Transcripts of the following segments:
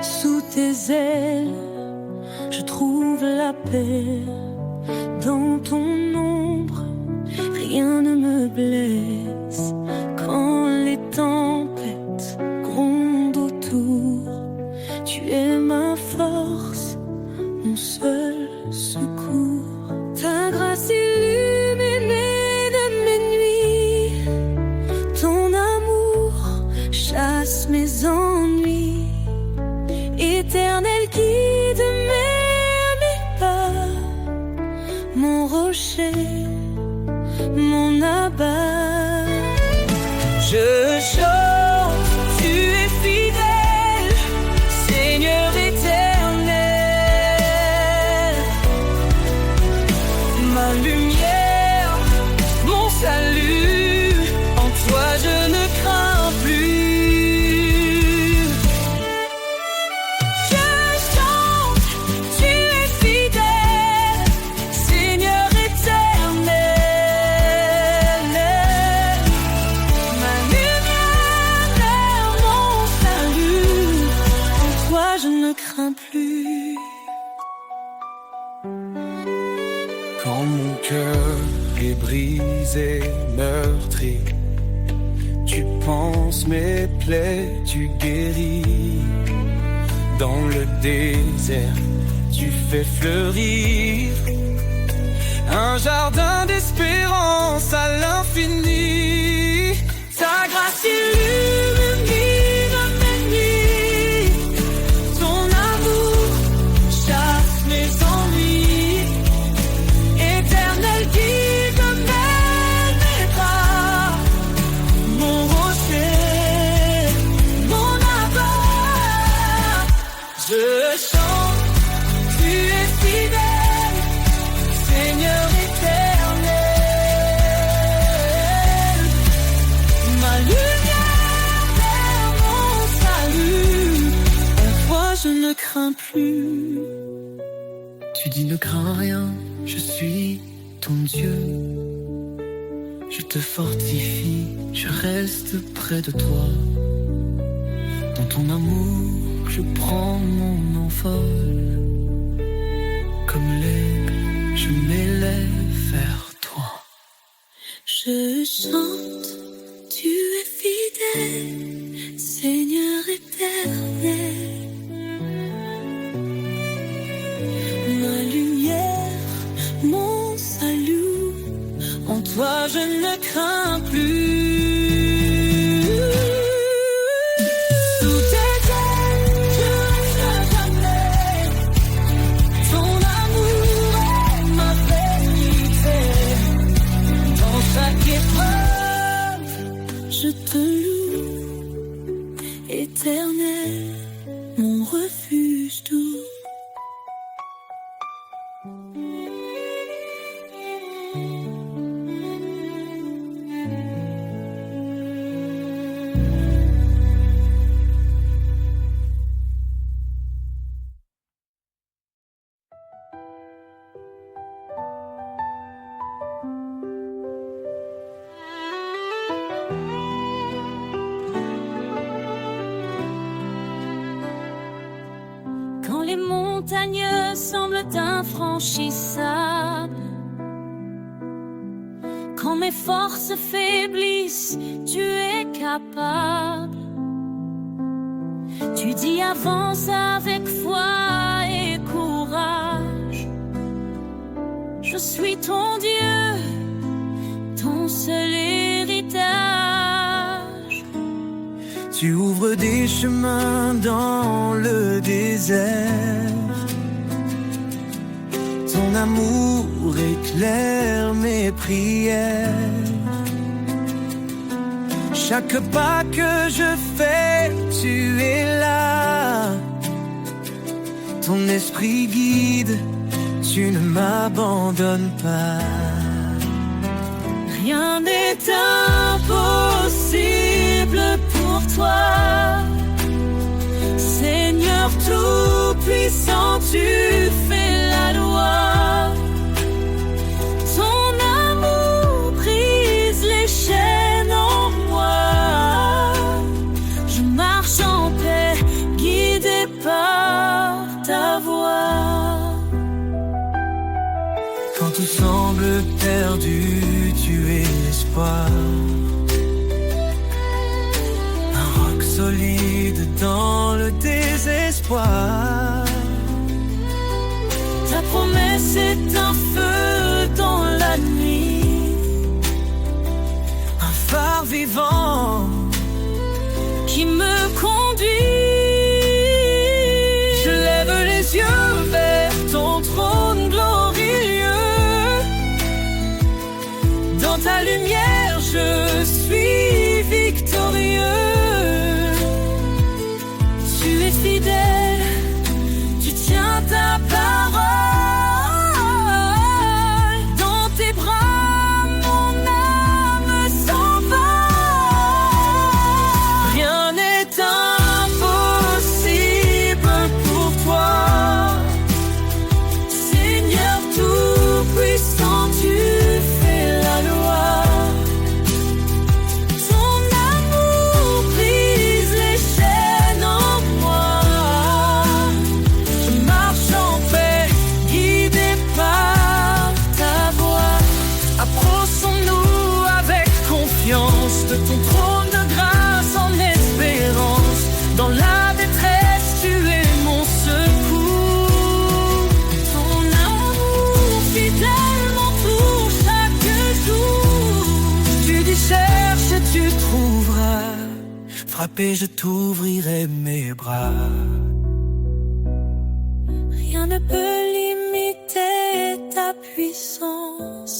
Sous tes ailes, je trouve la paix. Dans ton ombre, rien ne me blesse. Quand les tempêtes grondent autour, tu es ma force, mon seul secours. Ta grâce illuminée de mes nuits, ton amour chasse mes ennuis. Éternel guide mes pas, mon rocher, mon abat. Je chante, tu es fidèle, Seigneur éternel. Ma lumière, mon salut, en toi je ne crains plus. Je chante, tu es fidèle, Seigneur éternel. Ma lumière, mon salut, en toi je ne crains plus. Quand mon cœur est brisé, meurtri, tu panses mes plaies, tu guéris. Dans le désert, tu fais fleurir un jardin d'espérance à l'infini. Ta grâce illumine mes nuits, ton amour chasse mes ennuis. Éternel guide mes pas, mon rocher, mon abat. Je chante, tu es fidèle, Seigneur éternel. Ma lumière, mon salut, en toi je ne crains plus. Tu dis ne crains rien, je suis ton Dieu. Je te fortifie, je reste près de toi. Dans ton amour, je prends mon envol. Comme l'aigle, je m'élève vers toi. Je chante, tu es fidèle, Seigneur éternel. Ma lumière, mon salut, en toi je ne crains plus. Sous tes ailes, je resterai jamais. Ton amour est ma vérité. Dans chaque épreuve, je te loue, éternel, mon refuge doux. Quand les montagnes semblent infranchissables, quand mes forces faiblissent, tu es capable. Tu dis avance avec foi et courage. Je suis ton Dieu, ton seul héritage. Tu ouvres des chemins dans le désert. Ton amour éclaire mes prières. Chaque pas que je fais, tu es là. Ton esprit guide, tu ne m'abandonnes pas. Rien n'est impossible pour toi. Seigneur tout-puissant, tu fais la loi. Ton amour brise les Quand tout semble perdu, tu es l'espoir. Un roc solide dans le désespoir. Ta promesse est un feu dans la nuit, Un phare vivant qui me conduit. Je lève les yeux vers ton trône glorieux. Dans ta lumière, je suis victorieux. Tu es fidèle, tu tiens ta parole. Dans tes bras, mon âme s'envole. Rien n'est impossible pour toi. Seigneur tout-puissant, tu fais la loi. Ton amour brise les chaînes en moi. Je marche en paix, guidé par ta voix. Approchons-nous avec confiance de ton trône de grâce en espérance. Dans la détresse, tu es mon secours. Ton amour fidèle m'entoure chaque jour. Tu dis cherche et tu trouveras. Frappé, je t'ouvrirai mes bras. Rien ne peut limiter ta puissance.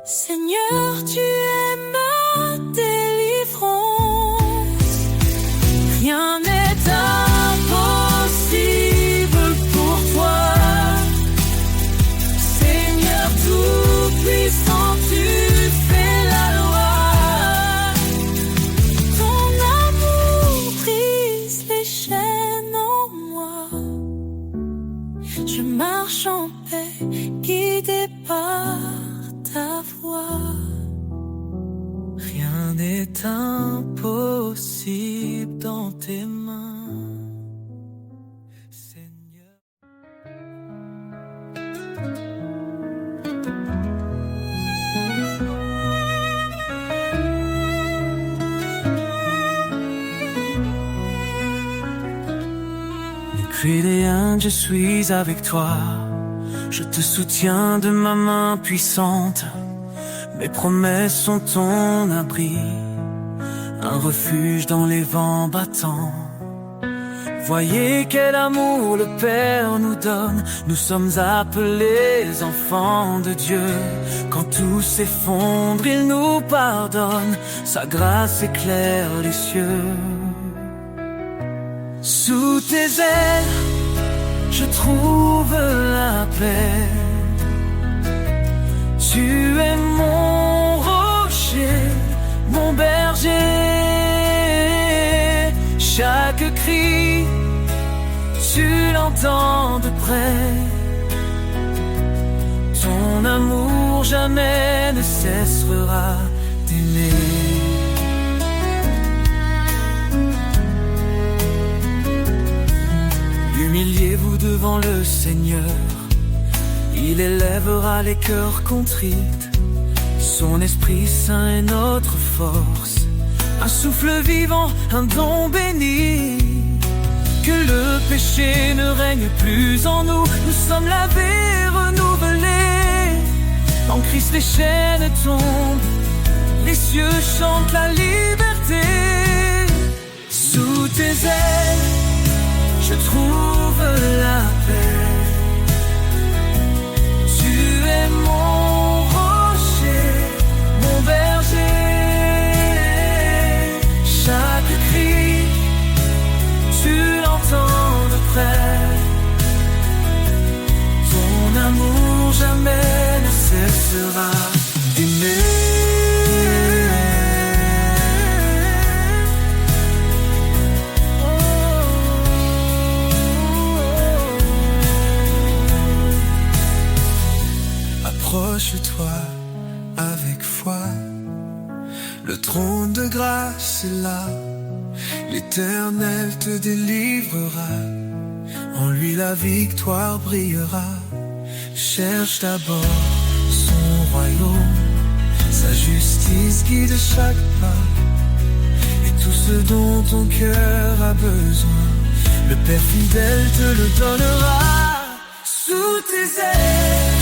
Seigneur, tu es ma délivrance. Rien n'est impossible pour toi. Seigneur tout-puissant, tu fais la loi. Ton amour brise les chaînes en moi. Je marche en paix, guidé par ta voix. Rien n'est impossible dans tes mains, Seigneur. Nucléen, je suis avec toi. Je te soutiens de ma main puissante. Mes promesses sont ton abri, un refuge dans les vents battants. Voyez quel amour le Père nous donne. Nous sommes appelés enfants de Dieu. Quand tout s'effondre, il nous pardonne. Sa grâce éclaire les cieux. Sous tes ailes, je trouve la paix. Tu es mon rocher, mon berger. Chaque cri, tu l'entends de près. Ton amour jamais ne cessera d'aimer. Humiliez-vous devant le Seigneur. Il élèvera les cœurs contrits. Son Esprit Saint est notre force. Un souffle vivant, un don béni. Que le péché ne règne plus en nous. Nous sommes lavés, renouvelés. En Christ les chaînes tombent. Les cieux chantent la liberté. Sous tes ailes, je trouve la paix. Tu es mon rocher, mon berger. Chaque cri, tu l'entends de près. Ton amour jamais ne cessera d'aimer. Approche-toi avec foi. Le trône de grâce est là. L'Éternel te délivrera. En lui la victoire brillera. Cherche d'abord son royaume, sa justice guide chaque pas, et tout ce dont ton cœur a besoin, le Père fidèle te le donnera. Sous tes ailes,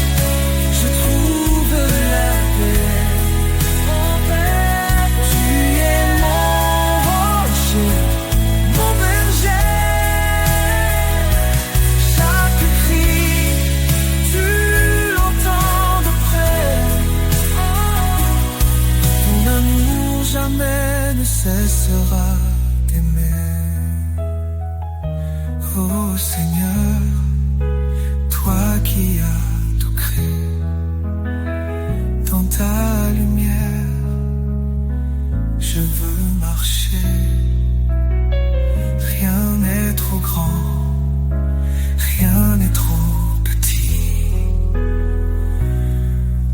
je trouve la paix. Tu es mon rocher, mon berger. Chaque cri, tu l'entends de près. Ton amour jamais ne cessera d'aimer. Oh Seigneur, toi qui as tout créé, dans ta lumière, je veux marcher. Rien n'est trop grand, rien n'est trop petit.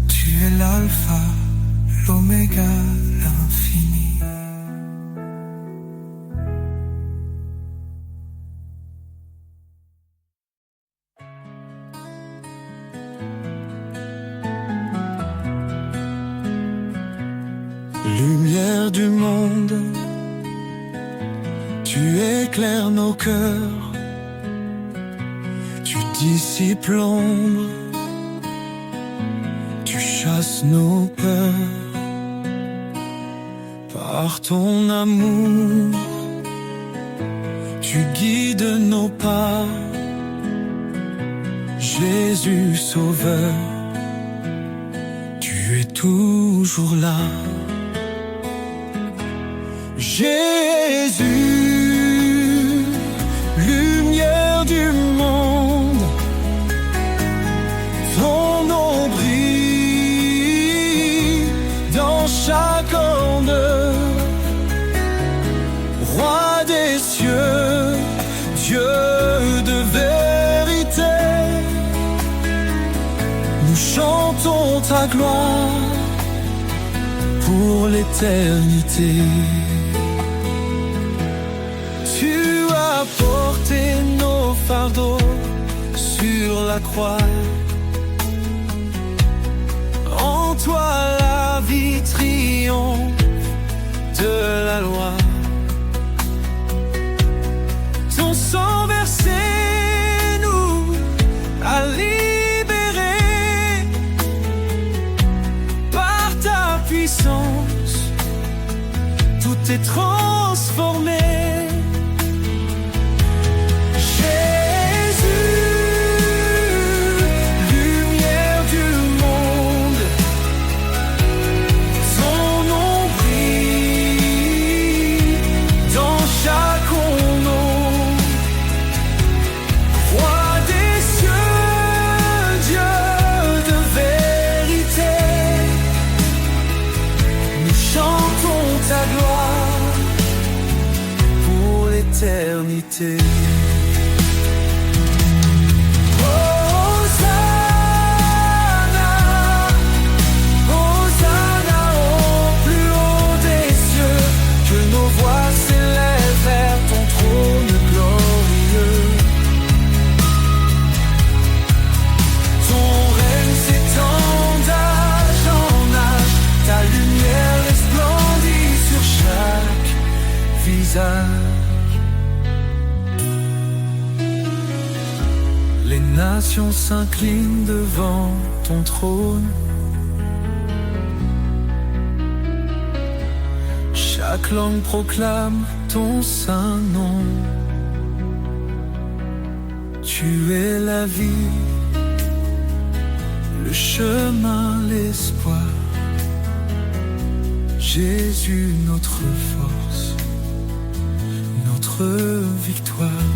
Tu es l'alpha, l'oméga, l'infini. Lumière du monde, tu éclaires nos cœurs, tu dissipes l'ombre, tu chasses nos peurs. Par ton amour, tu guides nos pas. Jésus Sauveur, tu es toujours là. Jésus, lumière du monde, ton nom brille dans chaque onde. Roi des cieux, Dieu de vérité, nous chantons ta gloire pour l'éternité. Tu as porté nos fardeaux sur la croix. En toi la vie triomphe de la loi. Ton sang versé nous a libérés. Par ta puissance, tout est transformé. Éternité. Hosanna, Hosanna au plus haut des cieux, que nos voix s'élèvent vers ton trône glorieux. Ton règne s'étend d'âge en âge, ta lumière resplendit sur chaque visage. Les nations s'inclinent devant ton trône. Chaque langue proclame ton saint nom. Tu es la vie, le chemin, l'espoir. Jésus, notre force, notre victoire.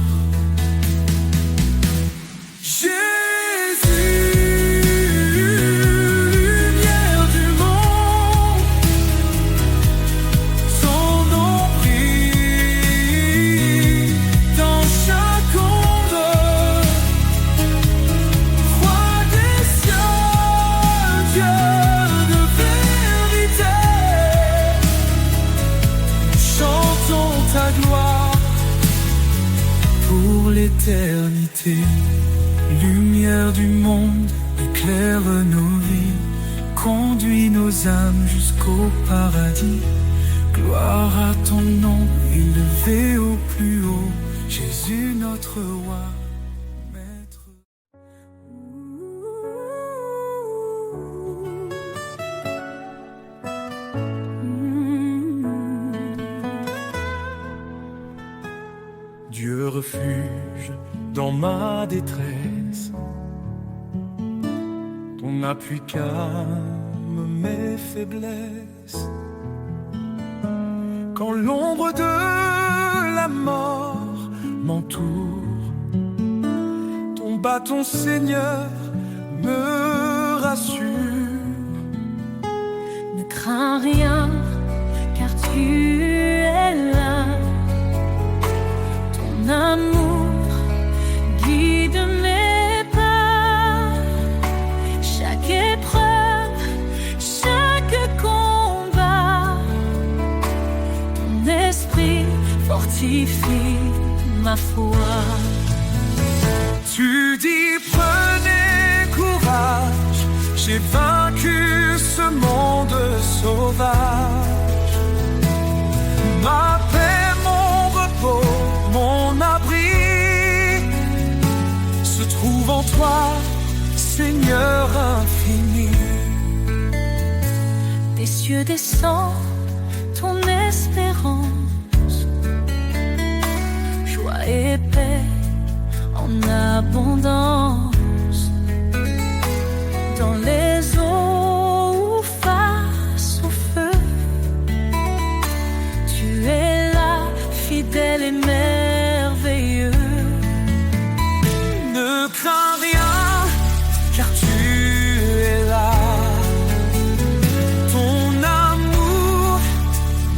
éclaire nos vies, conduis nos âmes jusqu'au paradis. Gloire à ton nom, élevé au plus haut, Jésus notre roi, maître. Dieu refuge dans ma détresse, ton appui calme mes faiblesses. Quand l'ombre de la mort m'entoure, ton bâton Seigneur me rassure. Ne crains rien, car tu es là. Ton amour guide mes pas. Chaque épreuve, chaque combat, ton esprit fortifie ma foi. Tu dis prenez courage, j'ai vaincu ce monde sauvage. Ma paix, mon repos, mon abri se trouve en toi, Seigneur infini. Des cieux descend ton espérance, joie et paix en abondance. Dans les eaux ou face au feu, tu es là, fidèle et merveilleux. Ne crains rien, car tu es là. Ton amour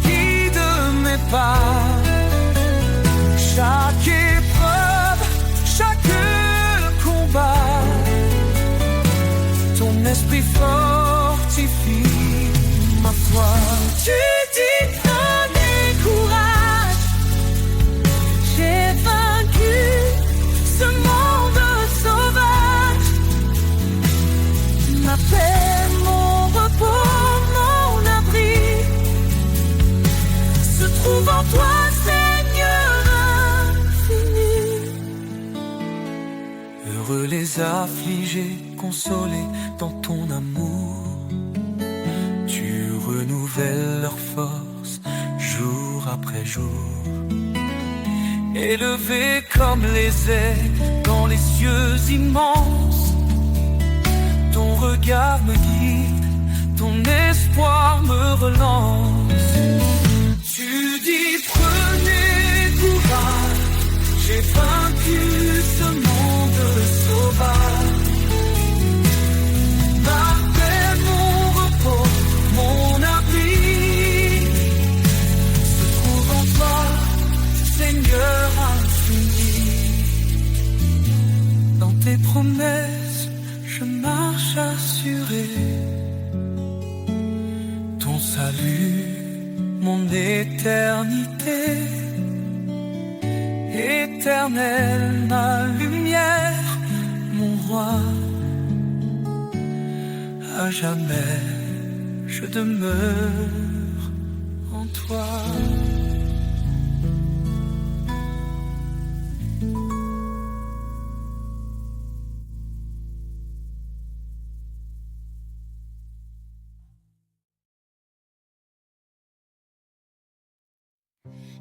guide mes pas. Chaque épreuve, chaque combat, ton esprit fortifie ma foi. Tu dis prenez courage, j'ai vaincu ce monde sauvage. Ma paix, mon repos, mon abri se trouve en toi, Seigneur infini. Heureux les affligés, consolés dans ton amour. Tu renouvelles leur force jour après jour. Élevés comme les ailes dans les cieux immenses, ton regard me guide, ton espoir me relance. Tu dis prenez courage, j'ai vaincu ce monde sauvage. Ma paix, mon repos, mon abri se trouve en toi, Seigneur infini. Dans tes promesses, je marche assuré. Ton salut, mon éternité. Éternel, ma lumière, mon roi. À jamais, je demeure en toi.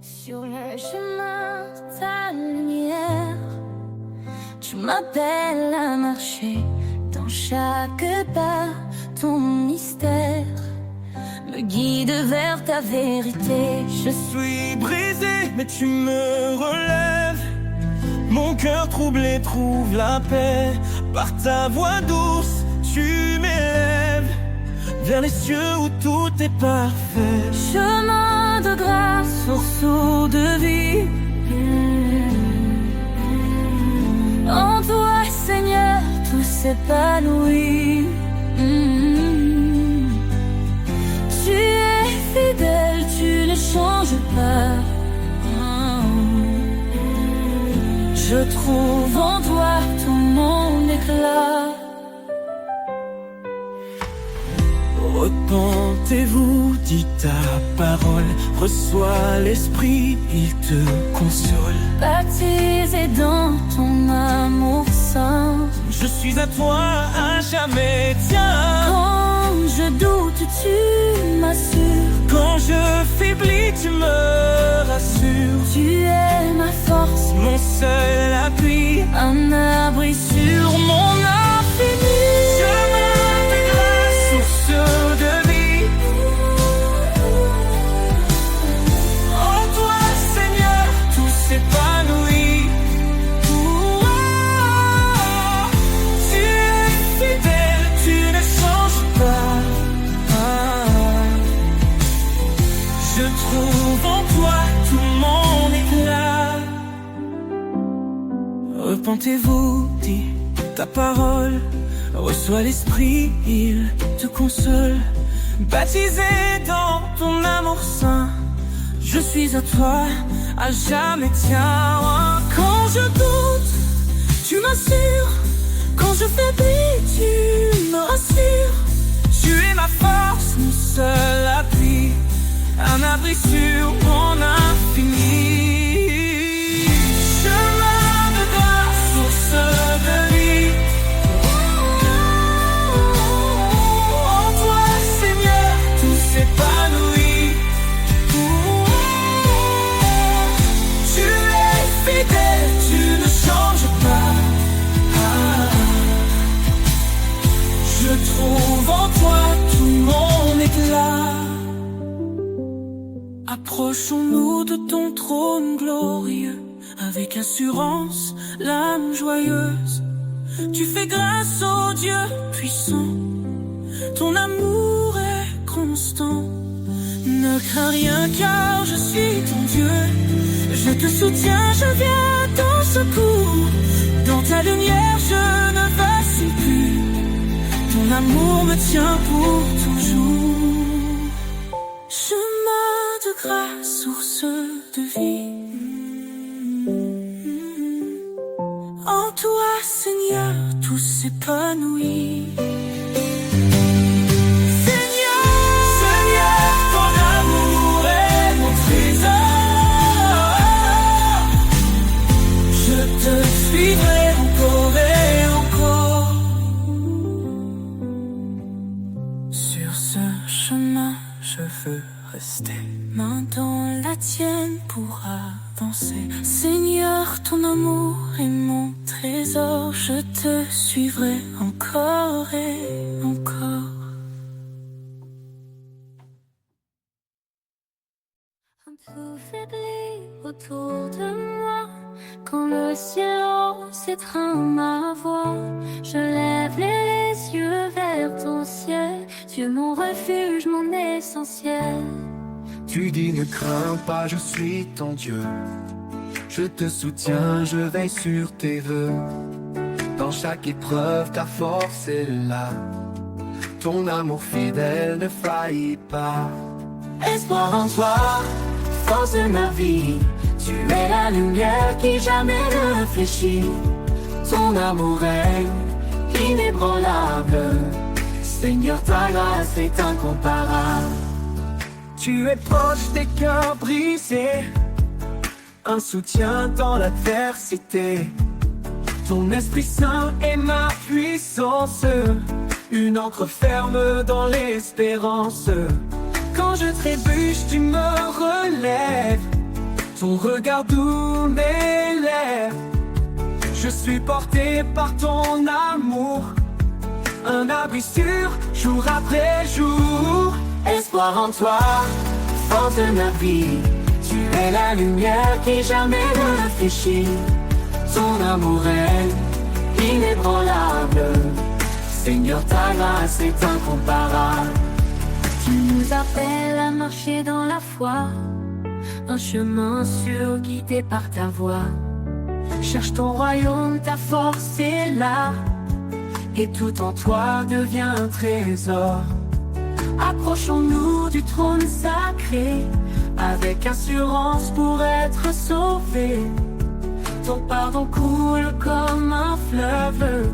Sur le chemin de ta lumière, tu m'appelles à marcher. Dans chaque pas, ton mystère me guide vers ta vérité. Je suis brisé, mais tu me relèves. Mon cœur troublé trouve la paix. Par ta voix douce, tu m'élèves vers les cieux où tout est parfait. Chemin de grâce, source de vie. En toi, Seigneur, tout s'épanouit. Tu es fidèle, tu ne changes pas. Je trouve en toi tout mon éclat. Repentez-vous, dit ta parole, reçois l'Esprit, il te console. Baptisé dans ton amour saint, Je suis à toi à jamais, tiens. quand je doute tu m'assures, Quand je faiblis, tu me rassures. tu es ma force, Mon seul appui, un abri sur mon infini. chemin de grâce, source de vie. En toi, Seigneur, tout s'épanouit. Tu es fidèle, tu ne changes pas. Je trouve en toi tout mon éclat. Repentez-vous, dit ta parole, reçois l'Esprit, il te console. Baptisé dans ton amour saint, je suis à toi, à jamais tiens. Quand je doute, tu m'assures, quand je faiblis, tu me rassures. Tu es ma force, mon seul appui, un abri sur mon infini. Chemin de grâce, source de vie. En toi, Seigneur, tout s'épanouit. Tu es fidèle, tu ne changes pas. Je trouve en toi tout mon éclat. Approchons-nous de ton trône glorieux, avec assurance, l'âme joyeuse. Tu fais grâce au Dieu puissant, ton amour est constant. Ne crains rien car je suis ton Dieu, je te soutiens, je viens à ton secours. Dans ta lumière je ne vacille plus, ton amour me tient pour toujours. Chemin de grâce, source de vie. En toi, Seigneur, tout s'épanouit. Seigneur, ton amour est mon trésor. Je te suivrai encore et encore. Sur ce chemin, je veux rester, main dans la tienne pour avancer. Seigneur, ton amour est mon trésor, je te suivrai encore et encore. Un peu faibli autour de moi, quand le silence étreint ma voix, je lève les yeux vers ton ciel, Dieu mon refuge, mon essentiel. Tu dis ne crains pas, je suis ton Dieu. Je te soutiens, je veille sur tes vœux. Dans chaque épreuve, ta force est là. Ton amour fidèle ne faillit pas. Espoir en toi, force de ma vie, tu es la lumière qui jamais ne fléchit. Ton amour est inébranlable, Seigneur, ta grâce est incomparable. Tu es proche des cœurs brisés, un soutien dans l'adversité. Ton Esprit Saint est ma puissance, une ancre ferme dans l'espérance. Quand je trébuche, tu me relèves, ton regard doux m'élève. Je suis porté par ton amour, un abri sûr, jour après jour. Espoir en toi, force de ma vie, tu es la lumière qui jamais ne fléchit. Ton amour est inébranlable, Seigneur, ta grâce est incomparable. Tu nous appelles à marcher dans la foi, un chemin sûr guidé par ta voix. Cherche ton royaume, ta force est là, et tout en toi devient un trésor. Approchons-nous du trône sacré, avec assurance pour être sauvés. Ton pardon coule comme un fleuve,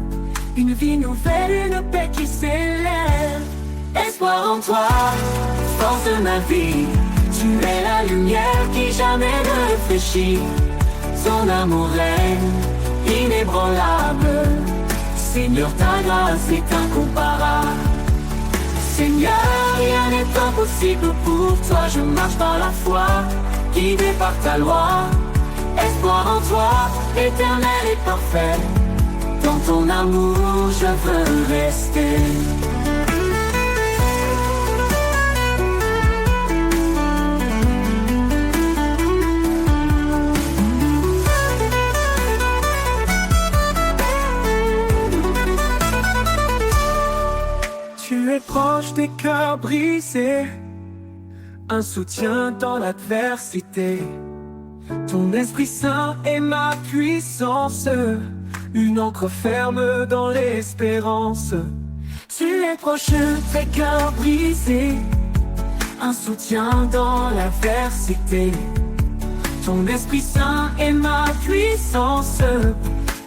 une vie nouvelle, une paix qui s'élève. Espoir Espoir en toi, force de ma vie. Tu es la lumière qui jamais ne réfléchit. Ton amour règne, inébranlable. Seigneur, ta grâce est incomparable. Seigneur, rien n'est impossible pour toi. Je marche par la foi, guidé par ta loi. Espoir en toi, éternel et parfait. Dans ton amour, je veux rester. Tu es proche des cœurs brisés, un soutien dans l'adversité. Ton Esprit Saint est ma puissance, une encre ferme dans l'espérance. Tu es proche des cœurs brisés, un soutien dans l'adversité. Ton Esprit Saint est ma puissance,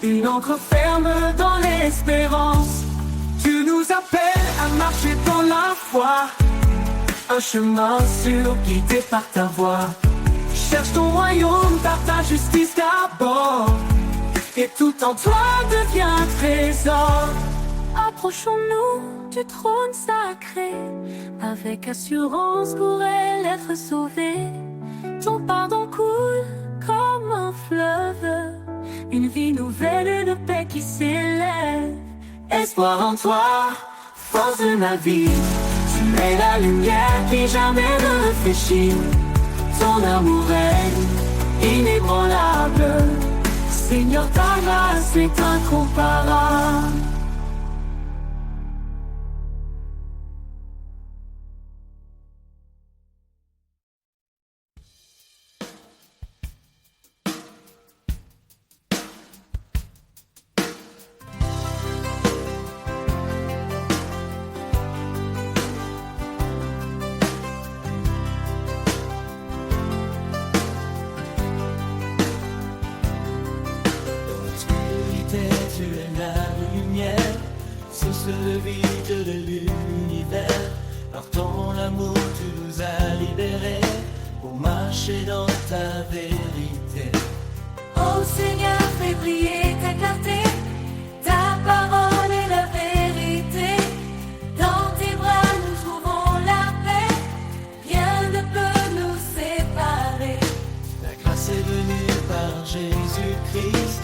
une encre ferme dans l'espérance. Tu nous appelles à marcher dans la foi, un chemin sûr guidé par ta voix. Cherche ton royaume par ta justice d'abord, et tout en toi devient trésor. Approchons-nous du trône sacré, avec assurance pour elle être sauvée. Ton pardon coule comme un fleuve, une vie nouvelle, une paix qui s'élève. Espoir en toi, force de ma vie. Tu es la lumière qui jamais ne réfléchit. Ton amour est inébranlable. Seigneur, ta grâce est incomparable. Tu es la lumière, source de vie de l'univers. Par ton amour tu nous as libérés pour marcher dans ta vérité. Ô Seigneur, fais briller ta clarté, ta parole est la vérité. Dans tes bras nous trouvons la paix, rien ne peut nous séparer. La grâce est venue par Jésus-Christ,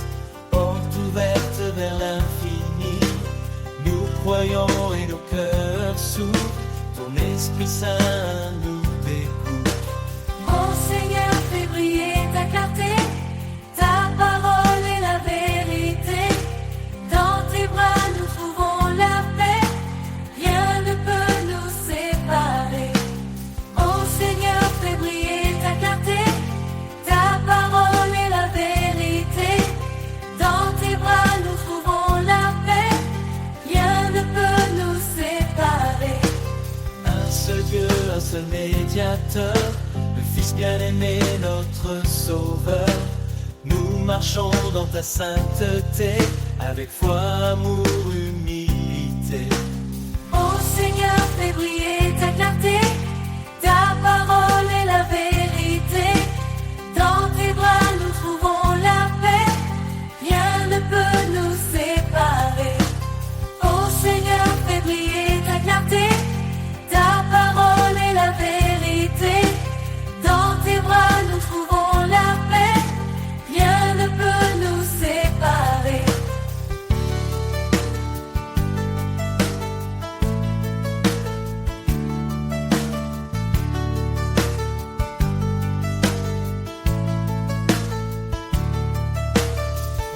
porte ouverte vers l'infini. Nous croyons et nos cœurs s'ouvrent, ton Esprit Saint nous découvre. Ô Seigneur, fais briller ta clarté, ta parole est la vérité. Dans tes bras nous trouvons la paix, rien ne peut nous séparer. Ô Seigneur, fais briller ta clarté, ta parole est la vérité. Dans tes bras nous trouvons la paix, rien ne peut nous séparer. Un seul Dieu, un seul médiateur, le Fils bien-aimé, notre Sauveur. Nous marchons dans ta sainteté, avec foi, amour, humilité. Ô Seigneur, fais briller ta clarté, ta parole est la vérité. Dans tes bras nous trouvons la paix, rien ne peut nous séparer. Ô Seigneur, fais briller ta clarté, ta parole est la vérité. Dans tes bras nous trouvons la paix, rien ne peut nous séparer.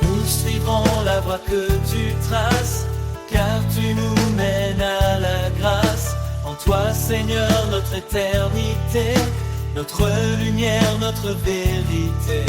Nous suivrons la voie que tu traces, car tu nous mènes à la grâce. En toi, Seigneur, notre éternité, notre lumière, notre vérité.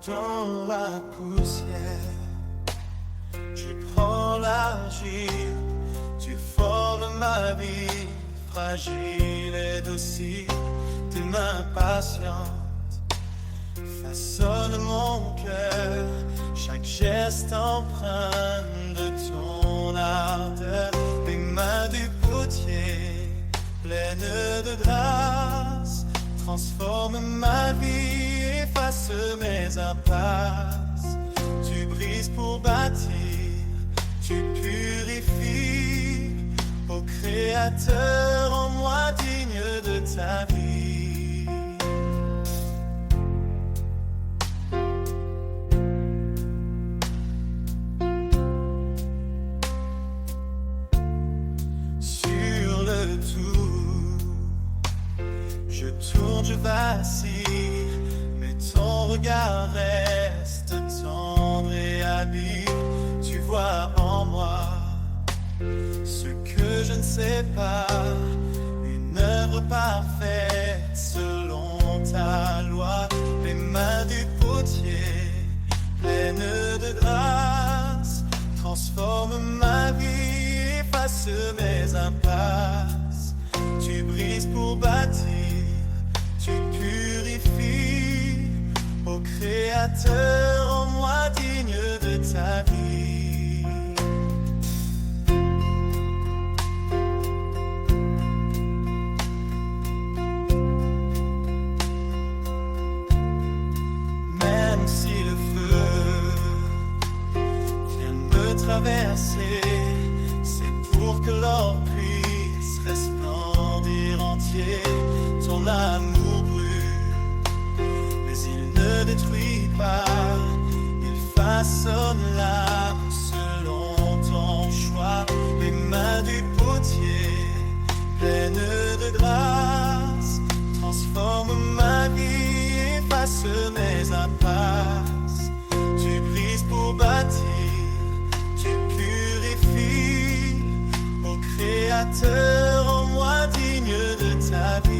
dans la poussière. Je prends l'argile, tu formes ma vie, fragile et docile, tes mains patientes façonnent mon cœur, chaque geste empreint de ton ardeur. Les mains du potier, pleines de grâce, transforment ma vie, efface mes impasses. Tu brises pour bâtir, tu purifies, ô Créateur, en moi digne de ta vie. Sur le tour, je tourne, je vacille, mais ton regard reste tendre et habile. Tu vois en moi ce que je ne sais pas, une œuvre parfaite selon ta loi. Les mains du potier, pleines de grâce, transforment ma vie, efface mes impasses. Tu brises pour bâtir, tu purifies, ô Créateur, en moi digne de ta vie. Même si le feu vient me traverser, c'est pour que l'or puisse resplendir entier. Ton amour brûle, mais il ne détruit pas, il façonne l'âme selon ton choix. Les mains du potier, pleines de grâce, transforment ma vie, efface mes impasses. Tu brises pour bâtir, tu purifies, ô Créateur, en moi digne de ta vie.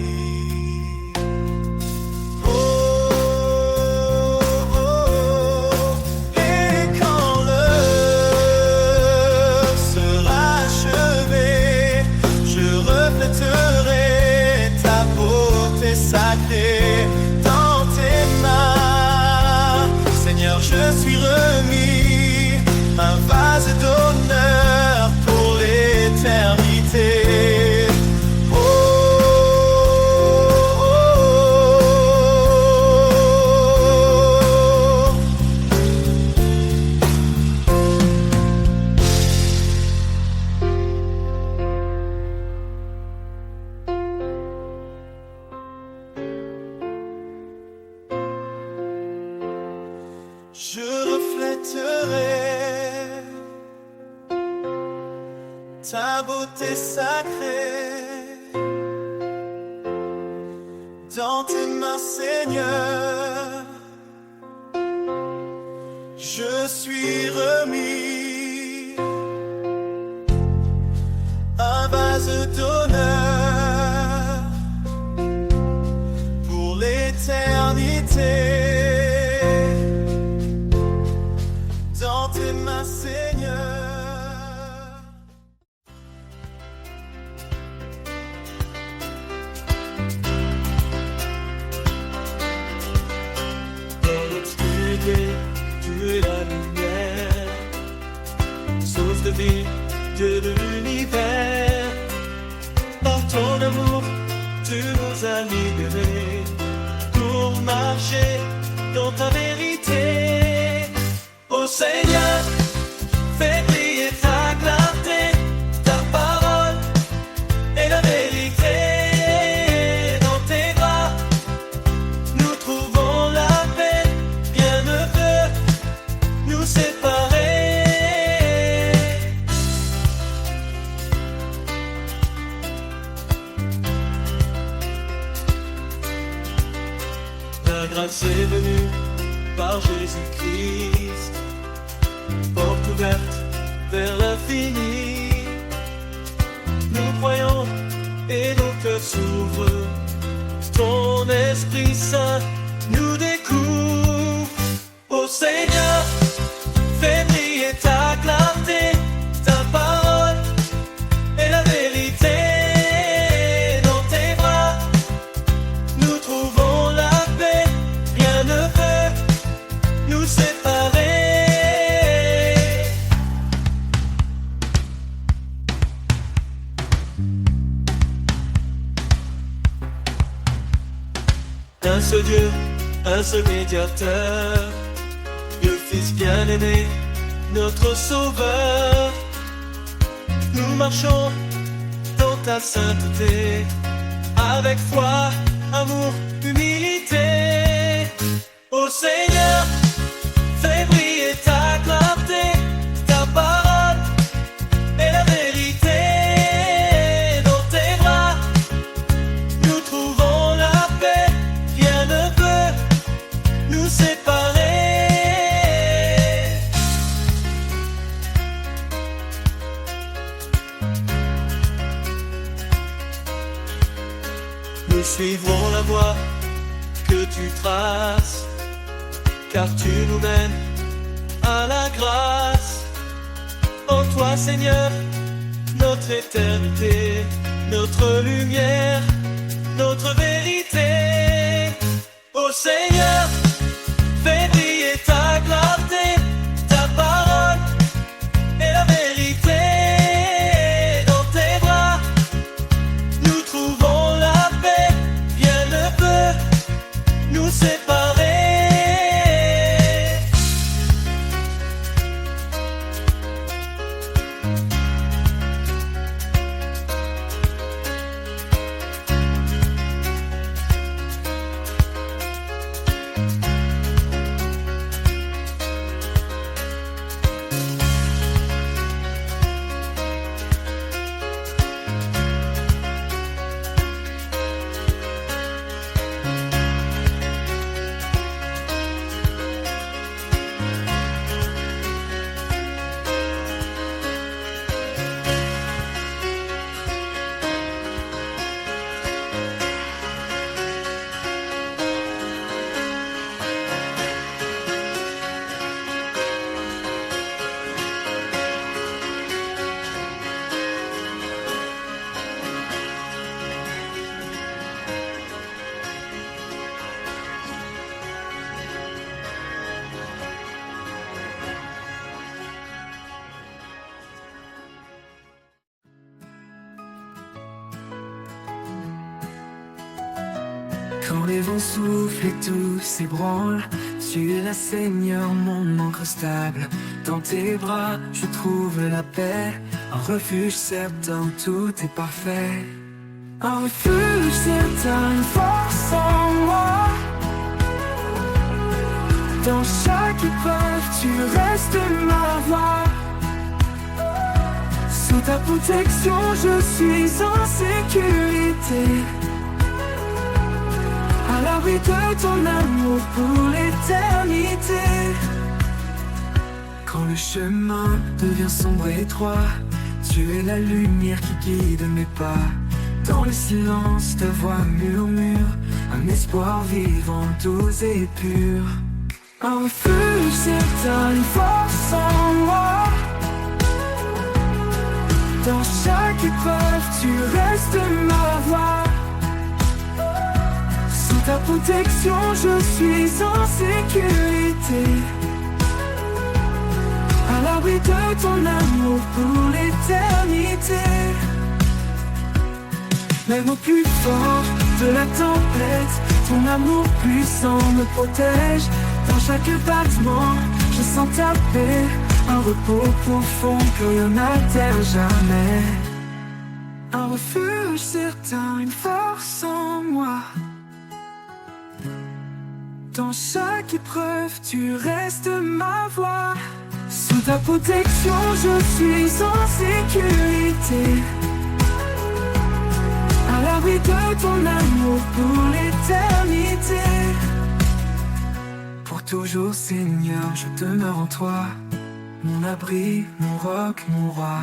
Sacré dans tes mains, Seigneur, je suis remis, un vase d'honneur pour l'éternité. Oh, oh, je reflèterai ta beauté sacrée dans tes mains, Seigneur. Je suis remis, un vase d'honneur pour l'éternité. Dans tes mains, Seigneur. Dans l'obscurité, tu es la lumière, source de vie, Dieu de l'univers. Par ton amour, tu nous as libérés pour marcher dans ta vérité. Ô Seigneur, fais briller ta clarté, ta parole et la vérité. Dans tes bras, nous trouvons la paix, rien ne peut nous séparer. La grâce est venue par Jésus-Christ, porte ouverte vers l'infini. Nous croyons et nos cœurs s'ouvrent. Ton Esprit Saint nous découvre. un seul Dieu, un seul médiateur, le Fils bien-aimé, notre Sauveur. Nous marchons dans ta sainteté, avec foi, amour, humilité. Ô Seigneur, fais briller ta clarté, ta parole est la vérité. Dans tes bras, nous trouvons la paix, rien ne peut nous séparer. Nous suivrons la voie que tu traces, car tu nous mènes à la grâce. En toi, Seigneur, notre éternité, notre lumière, notre vérité. Ô Seigneur, fais briller ta clarté, ta parole est la vérité. Dans tes bras, nous trouvons la paix, rien ne peut nous séparer. Quand les vents soufflent et tout s'ébranle, tu es la Seigneur, mon ancre stable. Dans tes bras, je trouve la paix, un refuge certain, tout est parfait. Un refuge certain, une force en moi. Dans chaque épreuve, tu restes ma voix. Sous ta protection, je suis en sécurité. À l'abri de ton amour pour l'éternité. Quand le chemin devient sombre et étroit, tu es la lumière qui guide mes pas. Dans le silence, ta voix murmure un espoir vivant, doux et pur. Un refuge certain, une force en moi. Dans chaque épreuve, tu restes ma voix. Sous ta protection, je suis en sécurité. À l'abri de ton amour pour l'éternité. Même au plus fort de la tempête, ton amour puissant me protège. Dans chaque battement, je sens ta paix, un repos profond que rien n'altère jamais. Un refuge certain, une force en moi. Dans chaque épreuve, tu restes ma voix. Sous ta protection, je suis en sécurité. À l'abri de ton amour pour l'éternité. Pour toujours, Seigneur, je demeure en toi. Mon abri, mon roc, mon roi.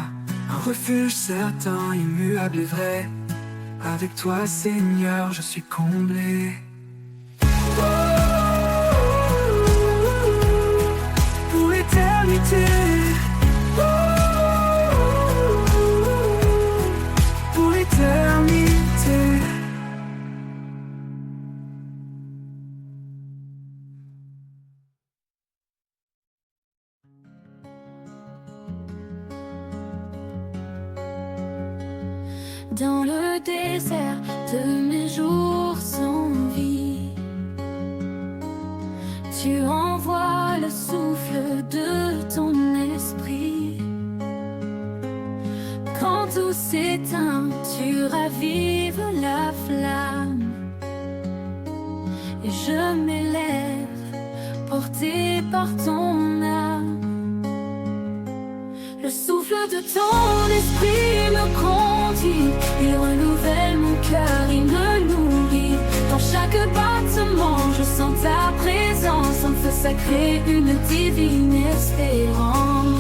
Un refuge certain, immuable et vrai. Avec toi, Seigneur, je suis comblé. Pour l'éternité. Pour l'éternité. Dans le désert de mes jours sans vie, tu envoies le souffle de ton esprit. Quand tout s'éteint, tu ravives la flamme. Et je m'élève, porté par ton âme. Le souffle de ton esprit me grandit, il renouvelle mon cœur, il me nourrit. Dans chaque battement, je sens ta présence, en feu sacré, une divine espérance.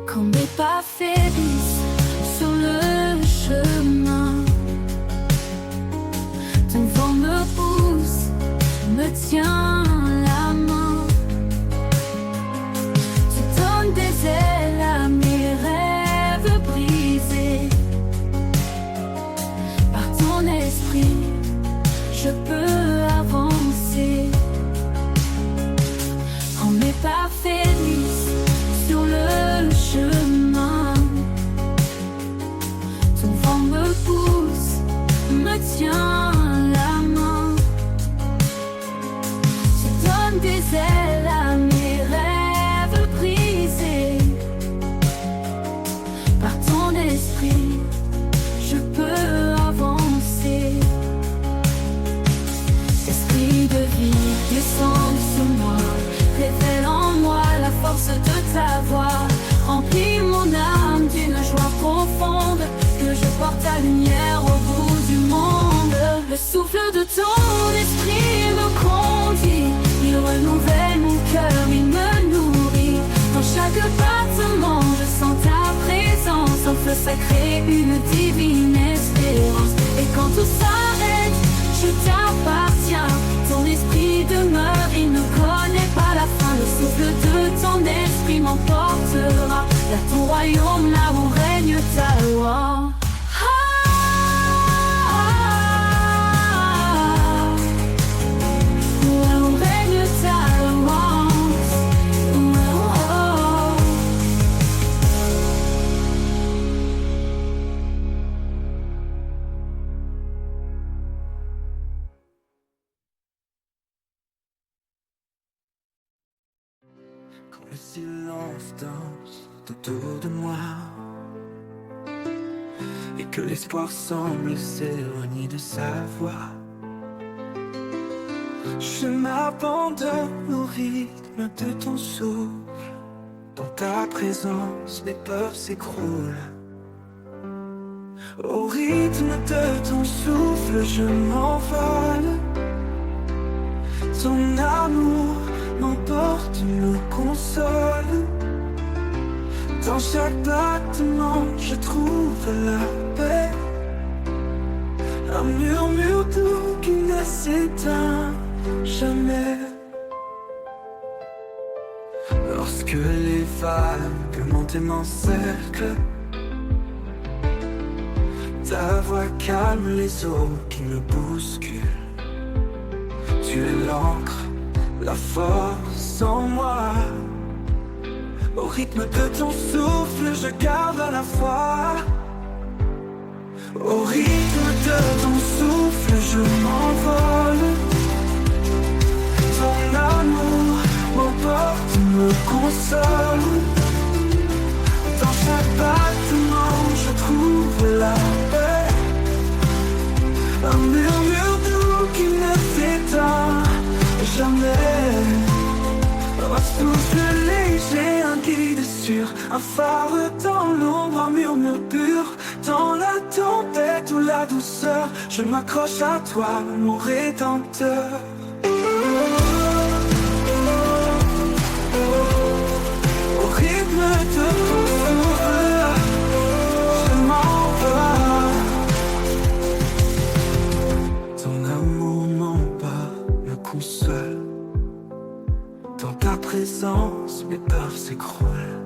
Quand mes pas faiblissent sur le chemin, ton vent me pousse, me tient la main. Tu donnes des ailes à mes rêves brisés. Par ton esprit, je peux avancer. Quand mes pas faiblissent sur le chemin, ton vent me pousse, me tient la main. Tu donnes des ailes à mes rêves brisés. Par ton esprit, je peux avancer. Esprit de vie, descends sur moi, révèle en moi la force de ta voix. Remplis mon âme d'une joie profonde, que je porte ta lumière au bout du monde. Le souffle de ton esprit me grandit, il renouvelle mon cœur, il me nourrit. Dans chaque battement, je sens ta présence, en feu sacré, une divine espérance. Et quand tout s'arrête, je t'appartiens, ton esprit demeure, il ne connaît pas la fin. Le souffle de ton esprit m'emportera vers ton royaume, là où règne ta loi. Là où règne ta loi. Quand le silence danse autour de moi et que l'espoir semble s'éloigner de sa voix, je m'abandonne au rythme de ton souffle. Dans ta présence, mes peurs s'écroulent. Au rythme de ton souffle, je m'envole. Ton amour m'emporte, me console. Dans chaque battement, je trouve la paix. Un murmure doux qui ne s'éteint jamais. Lorsque les vagues montent et m'encerclent, ta voix calme les eaux qui me bousculent. Tu es l'encre, la force en moi. Au rythme de ton souffle, je garde la foi. Au rythme de ton souffle, je m'envole. Ton amour m'emporte, me console. Dans chaque battement, je trouve la paix. Un murmure doux qui ne s'éteint jamais. Un souffle léger, un guide sûr, un phare dans l'ombre, un murmure pur. Dans la tempête ou la douceur, je m'accroche à toi, mon rédempteur. Au rythme de ton souffle, je m'envole. Ton amour m'emporte, me console. Dans ta présence, mes peurs s'écroulent.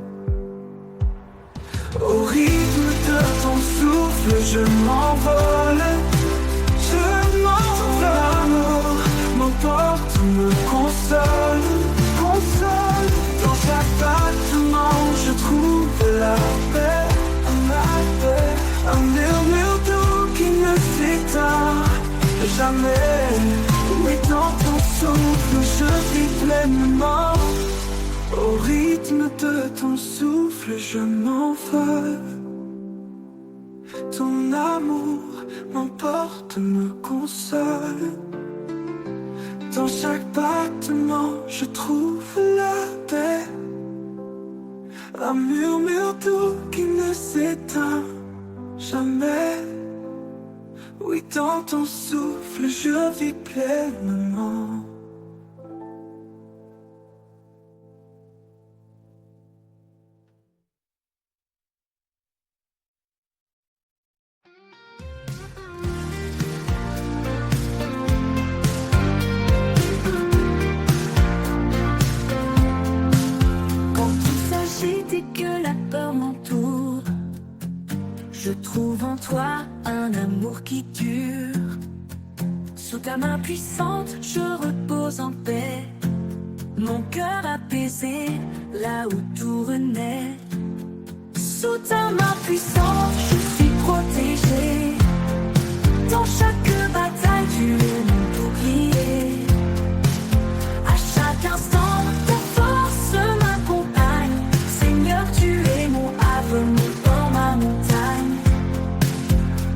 Au rythme de ton souffle, je m'envole. Je m'envole. L'amour m'emporte, me console. Console. Dans chaque battement, je trouve la paix. Un murmure doux qui ne s'éteint Au rythme de ton souffle, je m'envole. Ton amour m'emporte, me console. Dans chaque battement, je trouve la paix. Un murmure doux qui ne s'éteint jamais. Oui, dans ton souffle, je vis pleinement. Que la peur m'entoure, je trouve en toi un amour qui dure. Sous ta main puissante, je repose en paix. Mon cœur apaisé, là où tout renaît. Sous ta main puissante, je suis protégé. Dans chaque bataille, tu es mon bouclier. À chaque instant, ta force m'accompagne. Seigneur, tu es mon havre, mon port, ma montagne.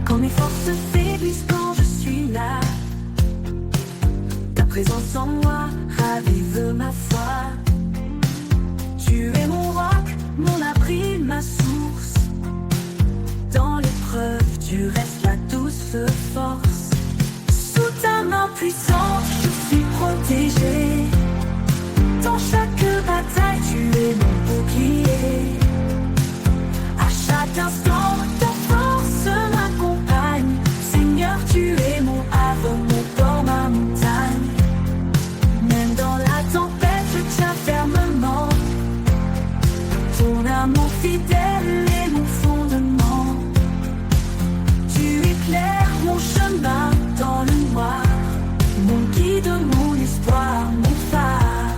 Quand mes forces faiblissent, quand je suis là, ta présence en moi ravive ma foi. Tu es mon roc, mon abri, ma source. Dans l'épreuve, tu restes la douce force. Sous ta main puissante, je suis protégé. Dans chaque bataille, tu es mon bouclier. À chaque instant, ta force m'accompagne. Seigneur, tu es mon havre, mon port, ma montagne. Même dans la tempête, je tiens fermement. Ton amour fidèle est mon fondement. Tu éclaires mon chemin dans le noir. Mon guide, mon espoir, mon phare.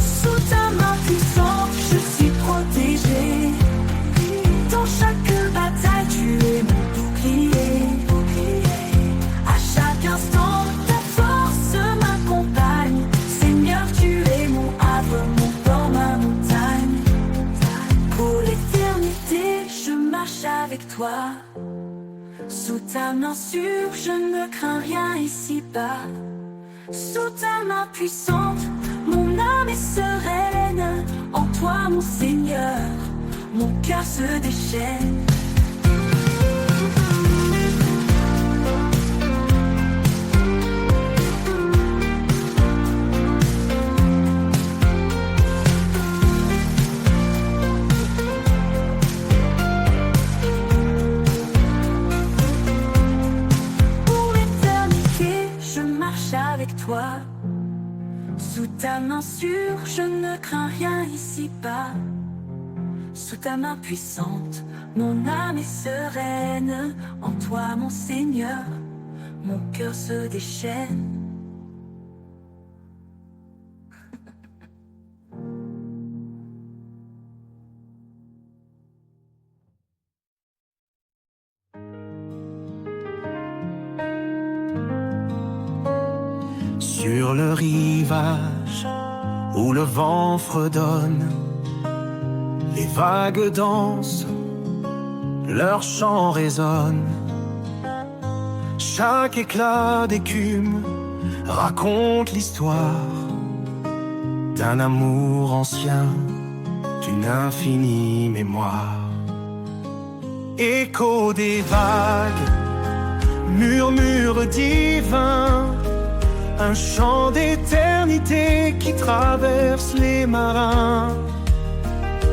Sous ta main puissante, je suis protégé. Dans chaque bataille, tu es mon bouclier. À chaque instant, ta force m'accompagne. Seigneur, tu es mon havre, mon port, ma montagne. Pour l'éternité, je marche avec toi. Sous ta main sûre, je ne crains rien ici-bas. Sous ta main puissante, mon âme est sereine. En toi, mon Seigneur, mon cœur se déchaîne. Pour l'éternité, je marche avec toi. Sous ta main sûre, je ne crains rien ici-bas. Sous ta main puissante, mon âme est sereine. En toi, mon Seigneur, mon cœur se déchaîne. Sur le rivage où le vent fredonne, les vagues dansent, leur chant résonne. Chaque éclat d'écume raconte l'histoire d'un amour ancien, d'une infinie mémoire. Écho des vagues, murmure divin, un chant d'éternité qui traverse les marins.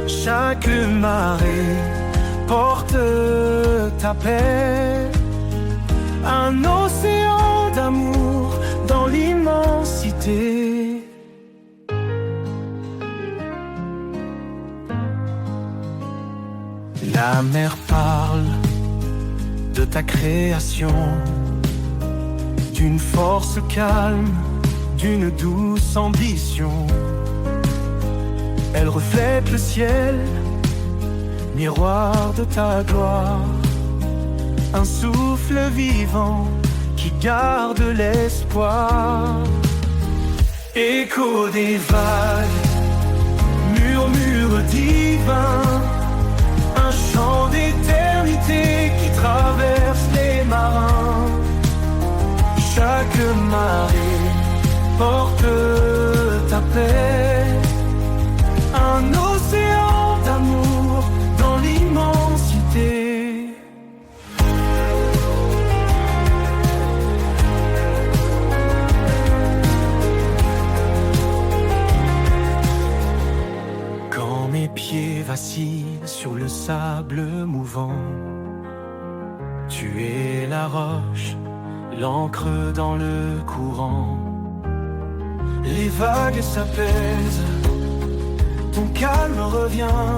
Chaque marée porte ta paix, un océan d'amour dans l'immensité. La mer parle de ta création, d'une force calme, d'une douce ambition. Elle reflète le ciel, miroir de ta gloire, un souffle vivant qui garde l'espoir. Écho des vagues, divin, un chant d'éternité qui traverse les marins. Chaque marée porte ta paix, un océan d'amour dans l'immensité. Quand mes pieds vacillent sur le sable mouvant, tu es la roche, l'encre dans le courant. Les vagues s'apaisent, ton calme revient,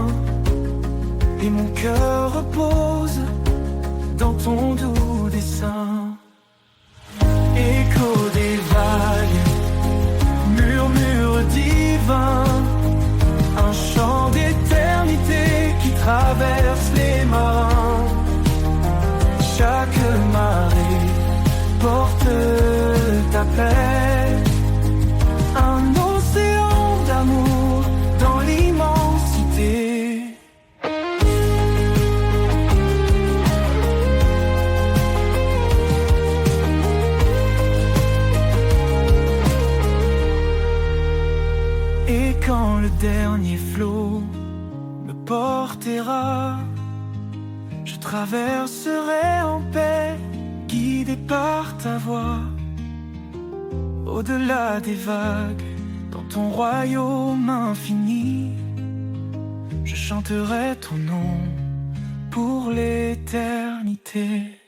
et mon cœur repose dans ton doux dessein. Écho des vagues, murmure divin, un chant d'éternité qui traverse les marins. Chaque marée porte ta paix, un océan d'amour dans l'immensité. Et quand le dernier flot me portera, je traverserai en paix, guidé par ta voix. Au-delà des vagues, dans ton royaume infini, je chanterai ton nom pour l'éternité.